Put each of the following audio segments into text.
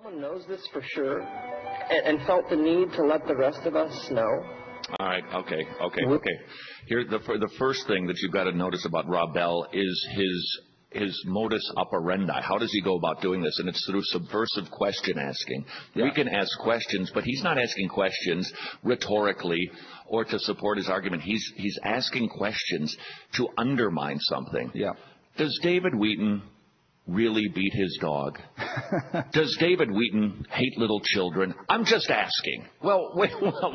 Someone knows this for sure and felt the need to let the rest of us know? All right. Okay. Here, the first thing that you've got to notice about Rob Bell is his modus operandi. How does he go about doing this? And it's through subversive question asking. Yeah. We can ask questions, but he's not asking questions rhetorically or to support his argument. He's asking questions to undermine something. Yeah. Does David Wheaton really beat his dog? Does David Wheaton hate little children? I'm just asking. Well,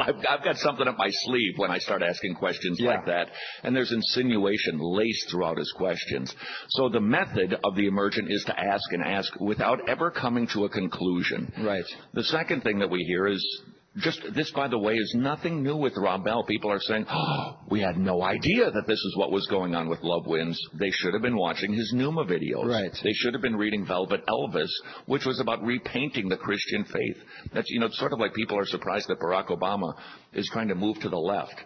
I've got something up my sleeve when I start asking questions like that. And there's insinuation laced throughout his questions. So the method of the emergent is to ask and ask without ever coming to a conclusion. Right. The second thing that we hear is, just this, by the way, is nothing new with Rob Bell. People are saying, oh, we had no idea that this is what was going on with Love Wins. They should have been watching his Pneuma videos. Right. They should have been reading Velvet Elvis, which was about repainting the Christian faith. That's, it's sort of like people are surprised that Barack Obama is trying to move to the left.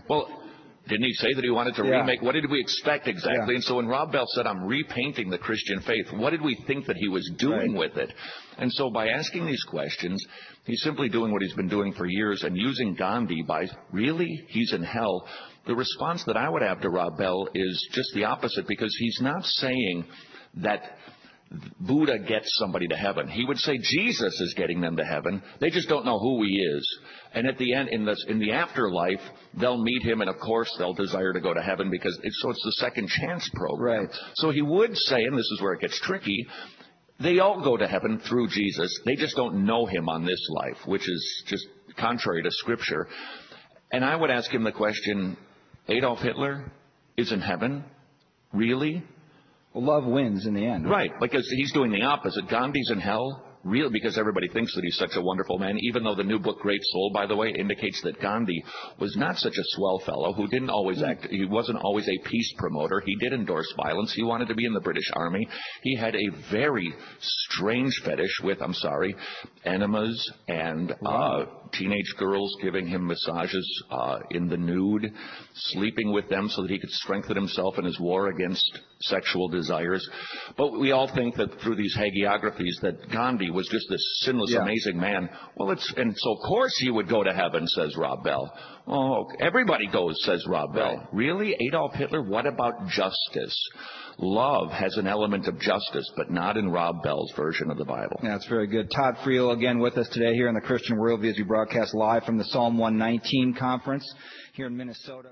Well, didn't he say that he wanted to remake? What did we expect exactly? And so when Rob Bell said, I'm repainting the Christian faith, what did we think that he was doing with it? And so by asking these questions, he's simply doing what he's been doing for years and using Gandhi by, really? He's in hell. The response that I would have to Rob Bell is just the opposite, because he's not saying that Buddha gets somebody to heaven. He would say Jesus is getting them to heaven. They just don't know who he is. And at the end, in the afterlife, they'll meet him, and of course they'll desire to go to heaven because it's the second chance program. Right. So he would say, and this is where it gets tricky, they all go to heaven through Jesus. They just don't know him on this life, which is just contrary to Scripture. And I would ask him the question, Adolf Hitler is in heaven? Really? Well, love wins in the end. Right, because he's doing the opposite. Gandhi's in hell, really, because everybody thinks that he's such a wonderful man, even though the new book, Great Soul, by the way, indicates that Gandhi was not such a swell fellow who didn't always act, he wasn't always a peace promoter. He did endorse violence. He wanted to be in the British Army. He had a very strange fetish with, enemas and teenage girls giving him massages in the nude, sleeping with them so that he could strengthen himself in his war against sexual desires. But we all think that through these hagiographies that Gandhi was just this sinless, amazing man. Well, and so of course he would go to heaven, says Rob Bell. Oh, everybody goes, says Rob Bell. Really? Adolf Hitler? What about justice? Love has an element of justice, but not in Rob Bell's version of the Bible. Yeah, that's very good. Todd Friel again with us today here in the Christian Worldview as we broadcast live from the Psalm 119 conference here in Minnesota.